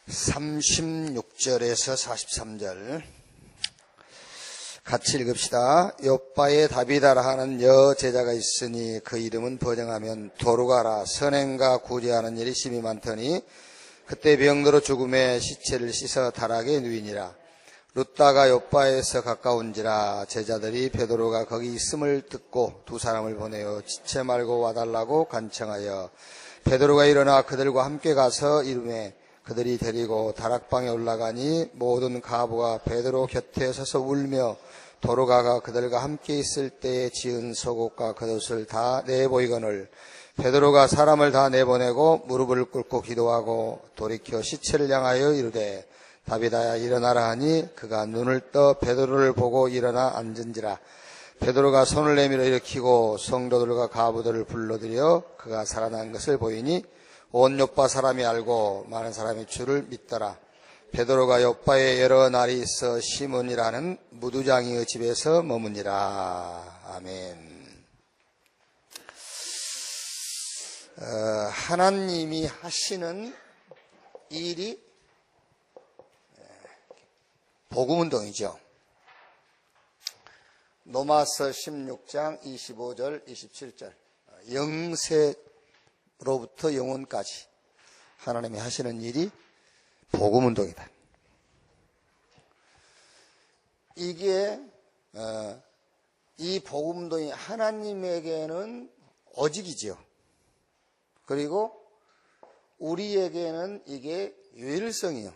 36절에서 43절 같이 읽읍시다. 욥바의 다비다라 하는 여제자가 있으니 그 이름은 번영하면 도루가라. 선행과 구제하는 일이 심히 많더니 그때 병들어 죽음에 시체를 씻어 다락에 누이니라. 룻다가 욥바에서 가까운지라. 제자들이 베드로가 거기 있음을 듣고 두 사람을 보내어 지체 말고 와달라고 간청하여 베드로가 일어나 그들과 함께 가서 이르매 그들이 데리고 다락방에 올라가니 모든 가부가 베드로 곁에 서서 울며 도루가가 그들과 함께 있을 때에 지은 속옷과 겉옷을 다 내보이거늘 베드로가 사람을 다 내보내고 무릎을 꿇고 기도하고 돌이켜 시체를 향하여 이르되 다비다야 일어나라 하니 그가 눈을 떠 베드로를 보고 일어나 앉은지라. 베드로가 손을 내밀어 일으키고 성도들과 가부들을 불러들여 그가 살아난 것을 보이니 온 욥바 사람이 알고 많은 사람이 주를 믿더라. 베드로가 욥바에 여러 날이 있어 시몬이라는 무두장이의 집에서 머무니라. 아멘. 하나님이 하시는 일이 복음운동이죠. 로마서 16장 25절 27절 영세로부터 영원까지 하나님이 하시는 일이 복음운동이다. 이게 이 복음운동이 하나님에게는 오직이지요. 그리고 우리에게는 이게 유일성이요.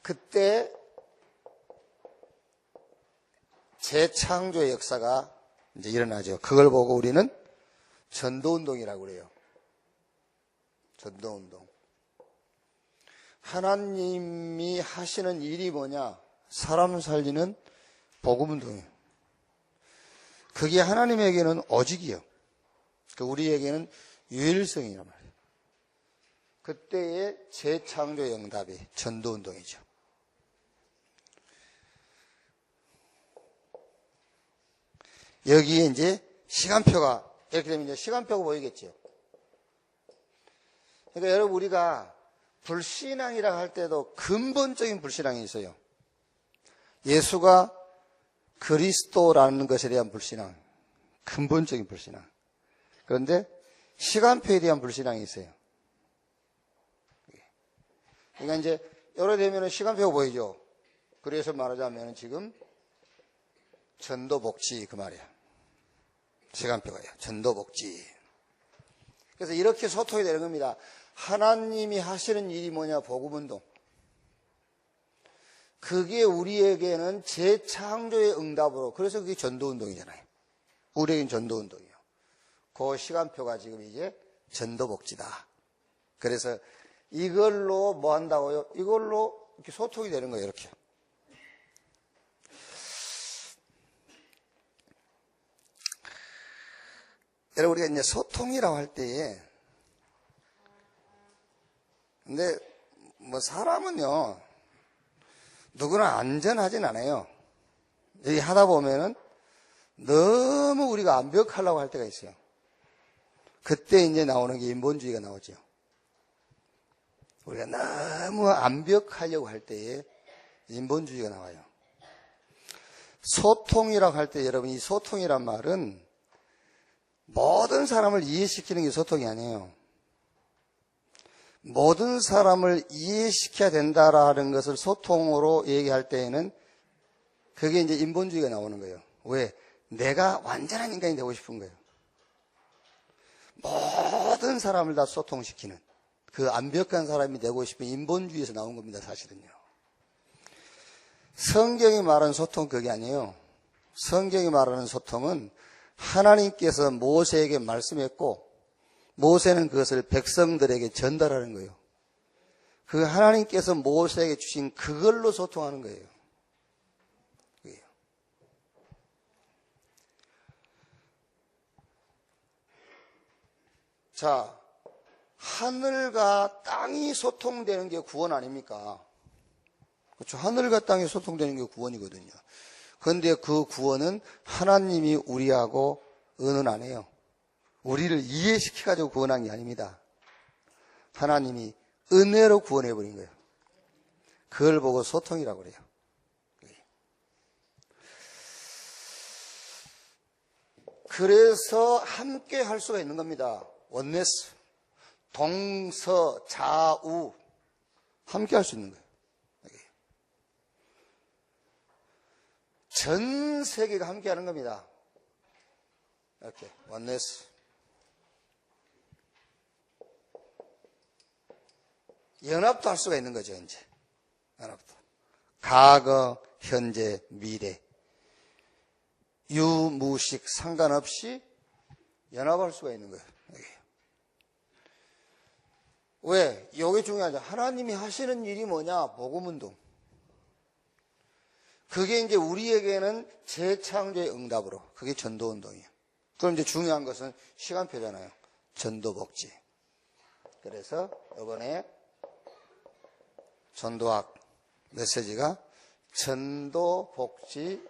그때 재창조의 역사가 이제 일어나죠. 그걸 보고 우리는 전도운동이라고 그래요. 전도운동. 하나님이 하시는 일이 뭐냐? 사람 살리는 복음운동이에요. 그게 하나님에게는 오직이요. 우리에게는 유일성이란 말이에요. 그때의 재창조 영답이 전도운동이죠. 여기에 이제 시간표가 이렇게 되면 이제 시간표가 보이겠죠. 그러니까 여러분 우리가 불신앙이라고 할 때도 근본적인 불신앙이 있어요. 예수가 그리스도라는 것에 대한 불신앙, 근본적인 불신앙. 그런데 시간표에 대한 불신앙이 있어요. 그러니까 이제 요래 되면 시간표가 보이죠. 그래서 말하자면 지금 전도복지 그 말이야. 시간표가요. 전도복지. 그래서 이렇게 소통이 되는 겁니다. 하나님이 하시는 일이 뭐냐? 복음운동. 그게 우리에게는 재창조의 응답으로, 그래서 그게 전도운동이잖아요. 우리에게는 전도운동이에요. 그 시간표가 지금 이제 전도복지다. 그래서 이걸로 뭐 한다고요? 이걸로 이렇게 소통이 되는 거예요. 이렇게. 여러분, 우리가 이제 소통이라고 할 때에, 근데 뭐 사람은요, 누구나 안전하진 않아요. 여기 하다 보면은 너무 우리가 완벽하려고 할 때가 있어요. 그때 이제 나오는 게 인본주의가 나오죠. 우리가 너무 완벽하려고 할 때에 인본주의가 나와요. 소통이라고 할 때 여러분, 이 소통이란 말은 모든 사람을 이해시키는 게 소통이 아니에요. 모든 사람을 이해시켜야 된다라는 것을 소통으로 얘기할 때에는 그게 이제 인본주의가 나오는 거예요. 왜? 내가 완전한 인간이 되고 싶은 거예요. 모든 사람을 다 소통시키는 그 완벽한 사람이 되고 싶은 인본주의에서 나온 겁니다, 사실은요. 성경이 말하는 소통 그게 아니에요. 성경이 말하는 소통은 하나님께서 모세에게 말씀했고 모세는 그것을 백성들에게 전달하는 거예요. 그 하나님께서 모세에게 주신 그걸로 소통하는 거예요. 자, 하늘과 땅이 소통되는 게 구원 아닙니까? 그렇죠. 하늘과 땅이 소통되는 게 구원이거든요. 그런데 그 구원은 하나님이 우리하고 의논 안 해요. 우리를 이해시켜가지고 구원한 게 아닙니다. 하나님이 은혜로 구원해버린 거예요. 그걸 보고 소통이라고 그래요. 그래서 함께 할 수가 있는 겁니다. 원네스, 동서, 좌우 함께 할 수 있는 거예요. 전 세계가 함께 하는 겁니다. 이렇게 원네스. 연합도 할 수가 있는 거죠, 이제. 연합도. 과거, 현재, 미래. 유무식 상관없이 연합할 수가 있는 거예요. 왜? 이게 중요하죠. 하나님이 하시는 일이 뭐냐? 복음운동. 그게 이제 우리에게는 재창조의 응답으로. 그게 전도운동이에요. 그럼 이제 중요한 것은 시간표잖아요. 전도복지. 그래서 이번에 전도학 메시지가 전도복지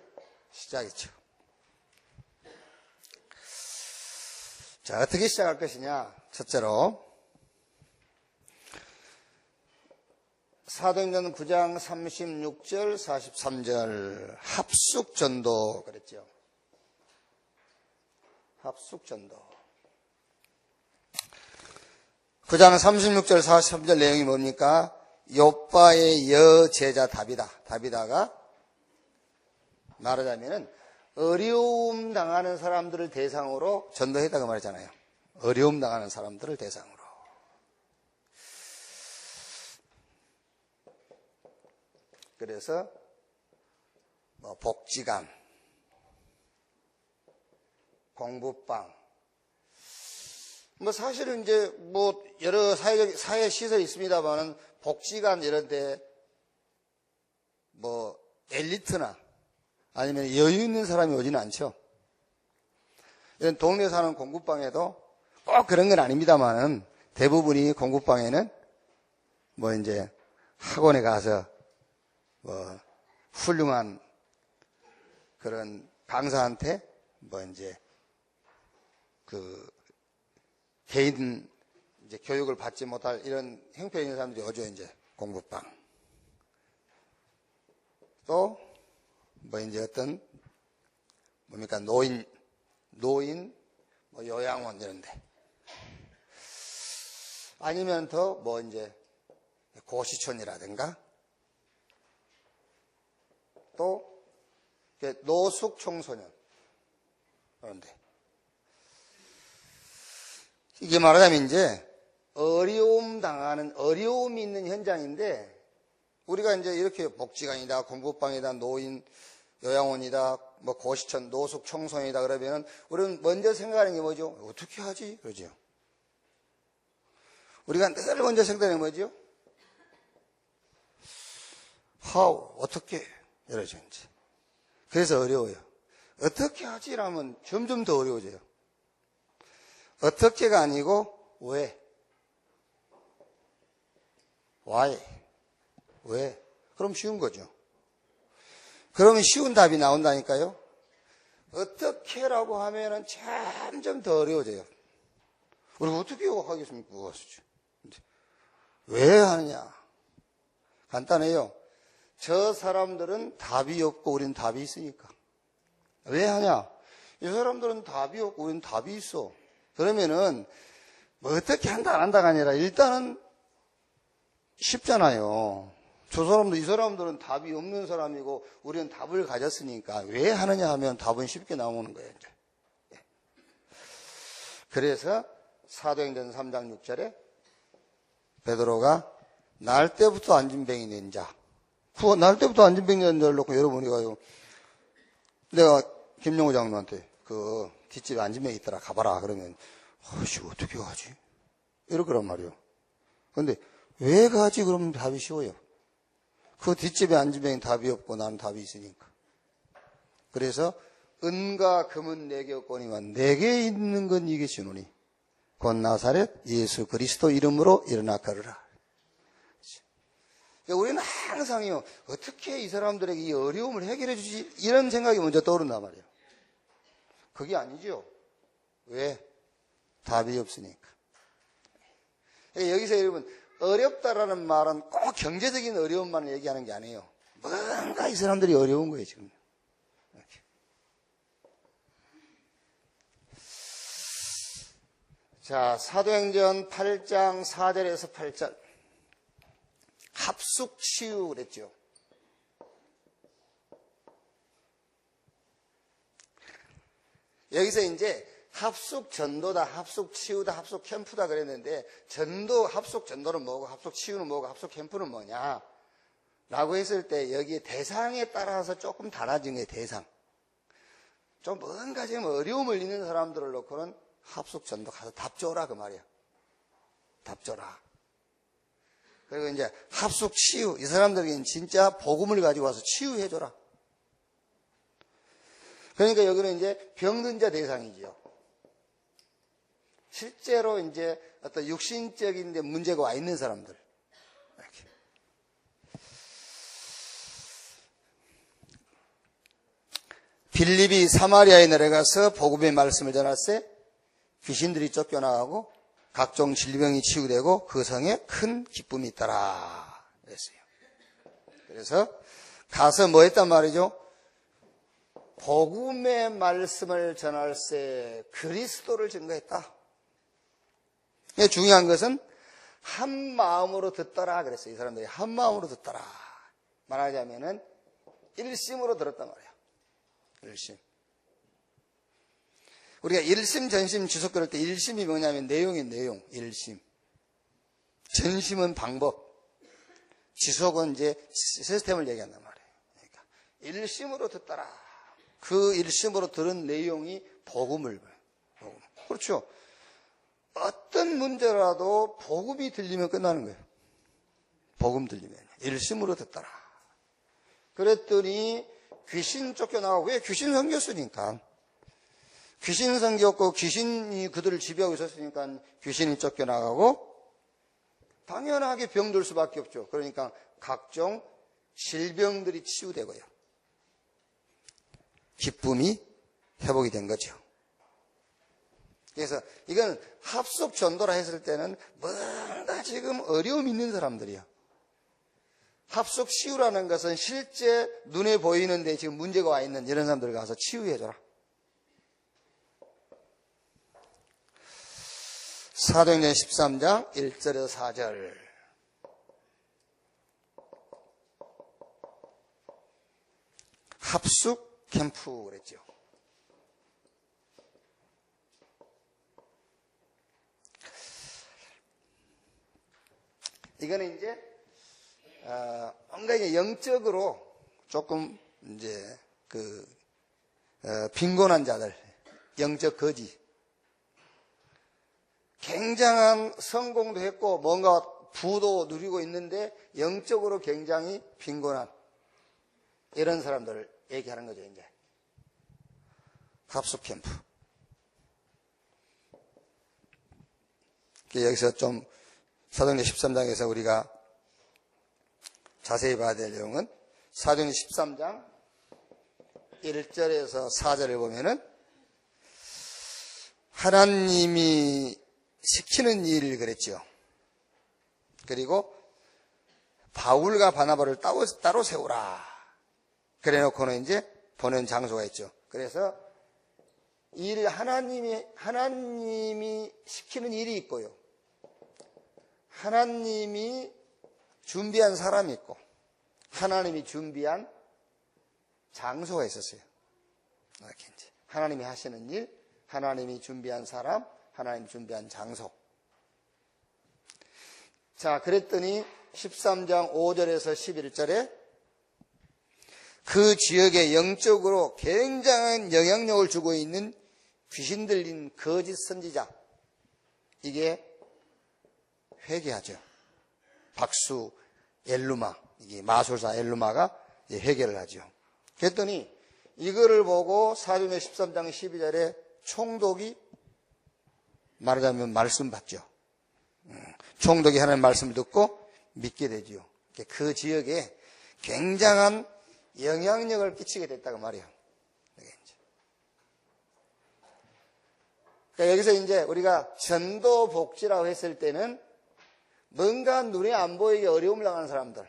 시작이죠. 자, 어떻게 시작할 것이냐? 첫째로 사도행전 9장 36절 43절 합숙전도 그랬죠. 합숙전도. 9장 36절 43절 내용이 뭡니까? 요빠의 여제자 다비다가 말하자면은 어려움 당하는 사람들을 대상으로 전도했다고 말했잖아요. 어려움 당하는 사람들을 대상으로. 그래서 복지관, 공부방, 사실은 이제 여러 사회 시설이 있습니다만은 복지관 이런데 엘리트나 아니면 여유 있는 사람이 오지는 않죠. 이런 동네 사는 공부방에도 꼭 그런 건 아닙니다만은 대부분이 공부방에는 이제 학원에 가서 훌륭한 그런 강사한테 이제 개인 이제 교육을 받지 못할 이런 형편이 있는 사람들이 오죠, 이제 공부방. 또 이제 어떤 노인 요양원 이런데. 아니면 더 이제 고시촌이라든가 또 노숙 청소년 그런데 이게 말하자면 이제 어려움이 있는 현장인데 우리가 이제 이렇게 복지관이다, 공부방이다, 노인 요양원이다, 고시촌, 노숙 청소년이다 그러면은 우리는 먼저 생각하는 게 뭐죠? 어떻게 하지? 그러죠. 우리가 늘 먼저 생각하는 게 뭐죠? How? 어떻게? 이러죠, 이제. 그래서 어려워요. 어떻게 하지라면 점점 더 어려워져요. 어떻게가 아니고, 왜? Why? 왜? 그럼 쉬운 거죠. 그러면 쉬운 답이 나온다니까요. 어떻게라고 하면은 점점 더 어려워져요. 우리가 어떻게 하겠습니까? 왜 하느냐? 간단해요. 저 사람들은 답이 없고 우리는 답이 있으니까. 왜 하냐? 이 사람들은 답이 없고 우리는 답이 있어. 그러면은 어떻게 한다 안 한다가 아니라 일단은 쉽잖아요. 이 사람들은 답이 없는 사람이고 우리는 답을 가졌으니까 왜 하느냐 하면 답은 쉽게 나오는 거예요. 이제. 그래서 사도행전 3장 6절에 베드로가 날 때부터 안진뱅이 낸 자. 날 때부터 안진뱅이 낸 자를 놓고 여러분이 가요. 내가 김용호 장로한테 뒷집에 안진뱅이 있더라 가봐라. 그러면 어떻게 가지? 이럴 거란 말이에요. 그런데 왜 가지? 그러면 답이 쉬워요. 그 뒷집에 안진뱅이는 답이 없고 나는 답이 있으니까. 그래서 은과 금은 내게 없거니와 내게 있는 건 이게 주노니 곧 나사렛 예수 그리스도 이름으로 일어나 걸으라. 우리는 항상요, 어떻게 이 사람들에게 이 어려움을 해결해 주지? 이런 생각이 먼저 떠오른단 말이에요. 그게 아니죠. 왜? 답이 없으니까. 여기서 여러분, 어렵다라는 말은 꼭 경제적인 어려움만 얘기하는 게 아니에요. 뭔가 이 사람들이 어려운 거예요, 지금. 이렇게. 자, 사도행전 8장 4절에서 8절. 합숙치유 그랬죠. 여기서 이제 합숙 전도다, 합숙 치유다, 합숙 캠프다 그랬는데 전도, 합숙 전도는 뭐고 합숙 치유는 뭐고 합숙 캠프는 뭐냐 라고 했을 때 여기 대상에 따라서 조금 달라진 거예요. 대상. 좀 뭔가 지금 어려움을 있는 사람들을 놓고는 합숙 전도 가서 답 줘라 그 말이야. 답 줘라. 그리고 이제 합숙 치유, 이 사람들에게는 진짜 복음을 가지고 와서 치유해 줘라. 그러니까 여기는 이제 병든 자 대상이지요. 실제로 이제 어떤 육신적인 데 문제가 와 있는 사람들. 이렇게. 빌립이 사마리아에 내려가서 복음의 말씀을 전할 때 귀신들이 쫓겨나가고 각종 질병이 치유되고 그 성에 큰 기쁨이 있더라 그랬어요. 그래서 가서 뭐 했단 말이죠? 복음의 말씀을 전할 때 그리스도를 증거했다. 중요한 것은 한 마음으로 듣더라 그랬어요. 이 사람들이 한 마음으로 듣더라. 말하자면은 일심으로 들었단 말이에요. 일심. 우리가 일심, 전심, 지속 그럴 때 일심이 뭐냐면 내용이 내용, 일심. 전심은 방법. 지속은 이제 시스템을 얘기한단 말이에요. 그러니까 일심으로 듣더라. 그 일심으로 들은 내용이 복음을. 그렇죠. 어떤 문제라도 복음이 들리면 끝나는 거예요. 복음 들리면. 일심으로 듣더라. 그랬더니 귀신 쫓겨나가고, 왜? 귀신 섬겼으니까. 귀신 섬겼고 귀신이 그들을 지배하고 있었으니까 귀신이 쫓겨나가고 당연하게 병들 수밖에 없죠. 그러니까 각종 질병들이 치유되고요. 기쁨이 회복이 된 거죠. 그래서 이건 합숙 전도라 했을 때는 뭔가 지금 어려움 있는 사람들이야. 합숙 치유라는 것은 실제 눈에 보이는데 지금 문제가 와 있는 이런 사람들 가서 치유해줘라. 사도행전 13장 1절에서 4절. 합숙 캠프 그랬죠. 이거는 이제 뭔가 이제 영적으로 조금 이제 빈곤한 자들, 영적 거지. 굉장한 성공도 했고 뭔가 부도 누리고 있는데 영적으로 굉장히 빈곤한 이런 사람들을 얘기하는 거죠. 이제 합숙 캠프. 여기서 좀 사도행전 13장에서 우리가 자세히 봐야 될 내용은 사도행전 13장 1절에서 4절을 보면은 하나님이 시키는 일을 그랬죠. 그리고 바울과 바나바를 따로 세우라. 그래 놓고는 이제 보낸 장소가 있죠. 그래서 하나님이 시키는 일이 있고요. 하나님이 준비한 사람이 있고, 하나님이 준비한 장소가 있었어요. 이렇게 이제 하나님이 하시는 일, 하나님이 준비한 사람, 하나님 준비한 장소. 자, 그랬더니 13장 5절에서 11절에 그 지역에 영적으로 굉장한 영향력을 주고 있는 귀신 들린 거짓 선지자. 이게 회개하죠. 박수 엘루마, 이게 마술사 엘루마가 회개를 하죠. 그랬더니 이거를 보고 사도행전 13장 12절에 총독이 말하자면 말씀 받죠. 총독이 하나님 말씀을 듣고 믿게 되죠. 그 지역에 굉장한 영향력을 끼치게 됐다고 말이에요. 그러니까 여기서 이제 우리가 전도 복지라고 했을 때는 뭔가 눈에 안 보이게 어려움을 당하는 사람들,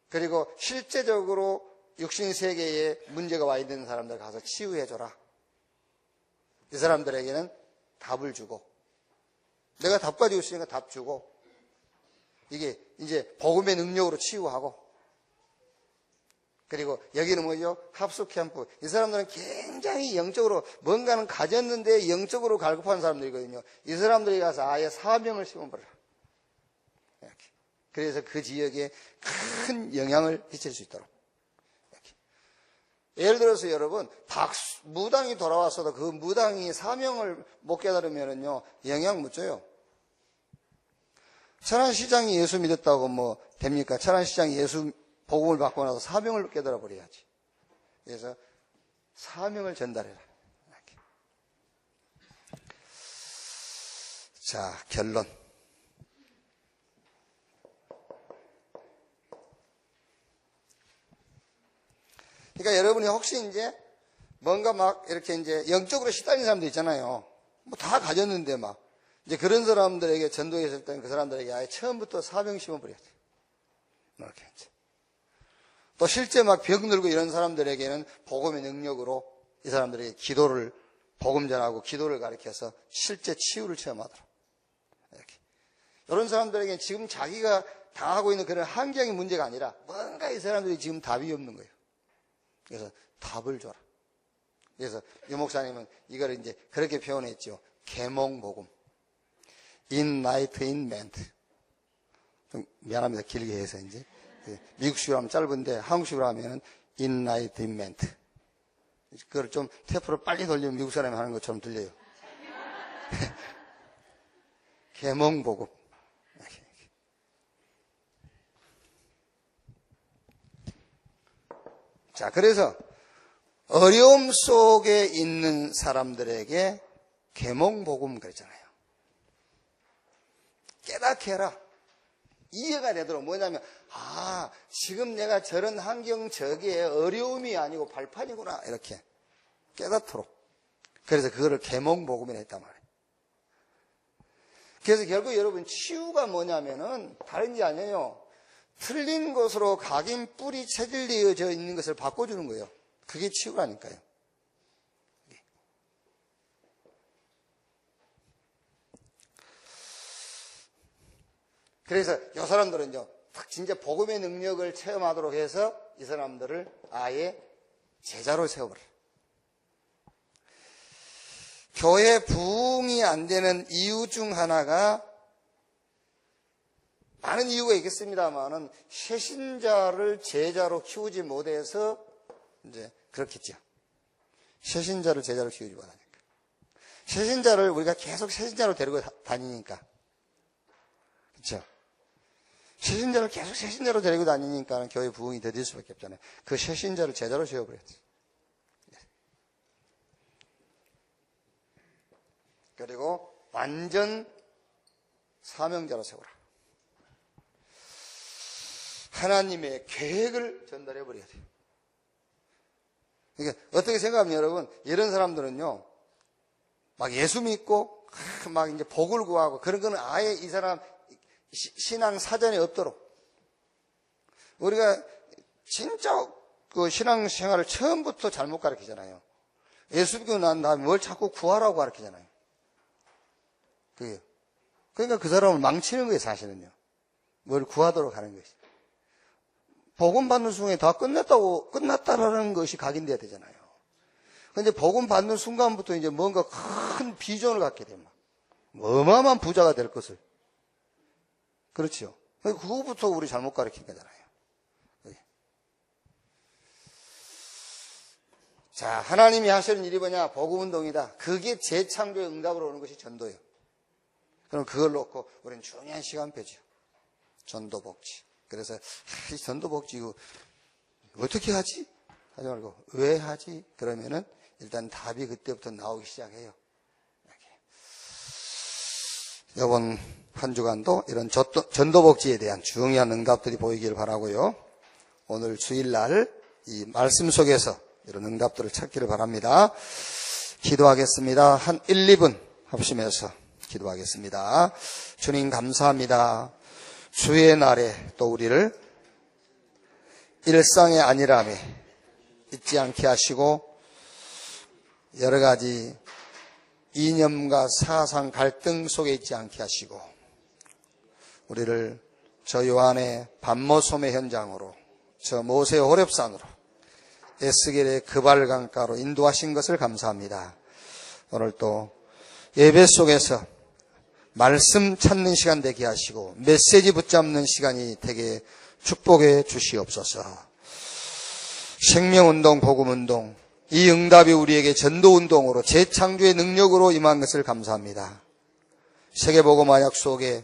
그리고 실제적으로 육신세계에 문제가 와 있는 사람들 가서 치유해줘라. 이 사람들에게는 답을 주고, 내가 답 가지고 있으니까 답 주고, 이게 이제 복음의 능력으로 치유하고, 그리고 여기는 뭐죠? 합숙 캠프. 이 사람들은 굉장히 영적으로 뭔가는 가졌는데 영적으로 갈급한 사람들이거든요. 이 사람들이 가서 아예 사명을 심어버려라. 이렇게. 그래서 그 지역에 큰 영향을 끼칠 수 있도록. 이렇게. 예를 들어서 여러분, 무당이 돌아왔어도 그 무당이 사명을 못 깨달으면요, 영향 못 줘요. 천안시장이 예수 믿었다고 뭐 됩니까? 천안시장이 예수 복음을 받고 나서 사명을 깨달아 버려야지. 그래서 사명을 전달해라. 이렇게. 자, 결론. 그러니까 여러분이 혹시 이제 뭔가 막 이렇게 이제 영적으로 시달린 사람도 있잖아요. 뭐 다 가졌는데 막. 이제 그런 사람들에게 전도했을 때는 그 사람들에게 아예 처음부터 사명 심어버려야 돼. 이렇게 이제. 또 실제 막 병 들고 이런 사람들에게는 복음의 능력으로 이 사람들에게 기도를, 복음 전하고 기도를 가르쳐서 실제 치유를 체험하도록. 이렇게. 이런 사람들에게는 지금 자기가 당하고 있는 그런 환경의 문제가 아니라 뭔가 이 사람들이 지금 답이 없는 거예요. 그래서 답을 줘라. 그래서 유 목사님은 이걸 이제 그렇게 표현했죠. 계몽복음. Enlightenment. 좀 미안합니다. 길게 해서 이제. 미국식으로 하면 짧은데 한국식으로 하면 Enlightenment. 그걸 좀 테이프로 빨리 돌리면 미국 사람이 하는 것처럼 들려요. 계몽복음. 자, 그래서 어려움 속에 있는 사람들에게 계몽복음 그랬잖아요. 깨닫게 해라. 이해가 되도록. 뭐냐면, 아, 지금 내가 저런 환경 저기에 어려움이 아니고 발판이구나. 이렇게 깨닫도록. 그래서 그거를 계몽복음이라 했단 말이에요. 그래서 결국 여러분 치유가 뭐냐면은 다른 게 아니에요. 틀린 것으로 각인 뿌리 체질되어져 있는 것을 바꿔주는 거예요. 그게 치유라니까요. 그래서 이 사람들은요, 진짜 복음의 능력을 체험하도록 해서 이 사람들을 아예 제자로 세워버려요. 교회 부흥이 안 되는 이유 중 하나가, 많은 이유가 있겠습니다만은 새신자를 제자로 키우지 못해서 이제 그렇겠죠. 새신자를 제자로 키우지 못하니까. 새신자를 우리가 계속 새신자로 데리고 다니니까. 그렇죠? 새신자를 계속 새신자로 데리고 다니니까 교회 부흥이 더딜 수밖에 없잖아요. 그 새신자를 제자로 세워버려야 돼요. 그리고 완전 사명자로 세워라. 하나님의 계획을 전달해버려야 돼요. 그러니까 어떻게 생각하면 여러분, 이런 사람들은요, 막 예수 믿고, 막 이제 복을 구하고, 그런 거는 아예 이 사람 신앙 사전에 없도록. 우리가 진짜 그 신앙 생활을 처음부터 잘못 가르치잖아요. 예수 믿고 난 다음에 뭘 자꾸 구하라고 가르치잖아요. 그게. 그러니까 그 사람을 망치는 거예요, 사실은요. 뭘 구하도록 하는 것이. 복음 받는 순간에 다 끝났다라는 것이 각인돼야 되잖아요. 근데 복음 받는 순간부터 이제 뭔가 큰 비전을 갖게 되면 어마어마한 부자가 될 것을. 그렇죠. 그거부터 우리 잘못 가르친 거잖아요. 자, 하나님이 하시는 일이 뭐냐? 복음 운동이다. 그게 재창조의 응답으로 오는 것이 전도예요. 그럼 그걸 놓고 우리는 중요한 시간표죠. 전도복지. 그래서 이 전도복지 이거 어떻게 하지? 하지 말고 왜 하지? 그러면은 일단 답이 그때부터 나오기 시작해요. 이번 한 주간도 이런 전도복지에 대한 중요한 응답들이 보이길 바라고요. 오늘 주일날 이 말씀 속에서 이런 응답들을 찾기를 바랍니다. 기도하겠습니다. 한 1, 2분 합심해서 기도하겠습니다. 주님 감사합니다. 주의 날에 또 우리를 일상의 안일함에 잊지 않게 하시고 여러 가지 이념과 사상 갈등 속에 있지 않게 하시고 우리를 저 요한의 반모섬의 현장으로 저 모세 호렙산으로 에스겔의 그발강가로 인도하신 것을 감사합니다. 오늘 또 예배 속에서 말씀 찾는 시간 되게 하시고 메시지 붙잡는 시간이 되게 축복해 주시옵소서. 생명운동, 복음운동, 이 응답이 우리에게 전도운동으로 재창조의 능력으로 임한 것을 감사합니다. 세계복음 언약 속에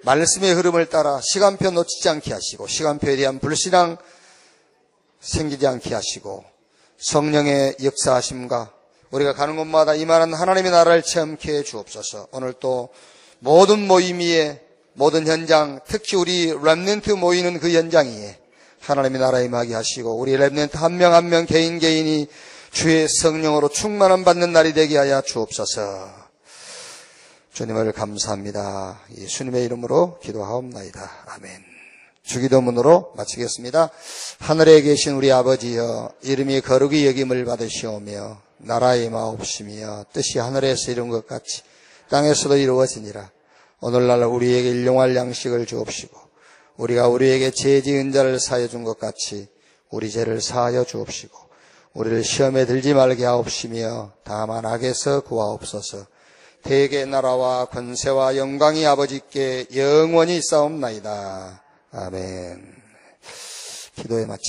말씀의 흐름을 따라 시간표 놓치지 않게 하시고 시간표에 대한 불신앙 생기지 않게 하시고 성령의 역사하심과 우리가 가는 곳마다 이만한 하나님의 나라를 체험케 해 주옵소서. 오늘 또 모든 모임 위에 모든 현장, 특히 우리 렘넌트 모이는 그 현장 위에 하나님의 나라 임하게 하시고 우리 렘넌트 한 명 한 명 개인이 주의 성령으로 충만함 받는 날이 되게 하여 주옵소서. 주님을 감사합니다. 예수님의 이름으로 기도하옵나이다. 아멘. 주기도문으로 마치겠습니다. 하늘에 계신 우리 아버지여, 이름이 거룩히 여김을 받으시오며 나라의 임하옵시며 뜻이 하늘에서 이룬 것 같이 땅에서도 이루어지니라. 오늘날 우리에게 일용할 양식을 주옵시고 우리가 우리에게 죄 지은 자를 사하여 준 것 같이 우리 죄를 사하여 주옵시고 우리를 시험에 들지 말게 하옵시며 다만 악에서 구하옵소서. 대개 나라와 권세와 영광이 아버지께 영원히 있사옵나이다. 아멘. 기도에 마치겠습니다.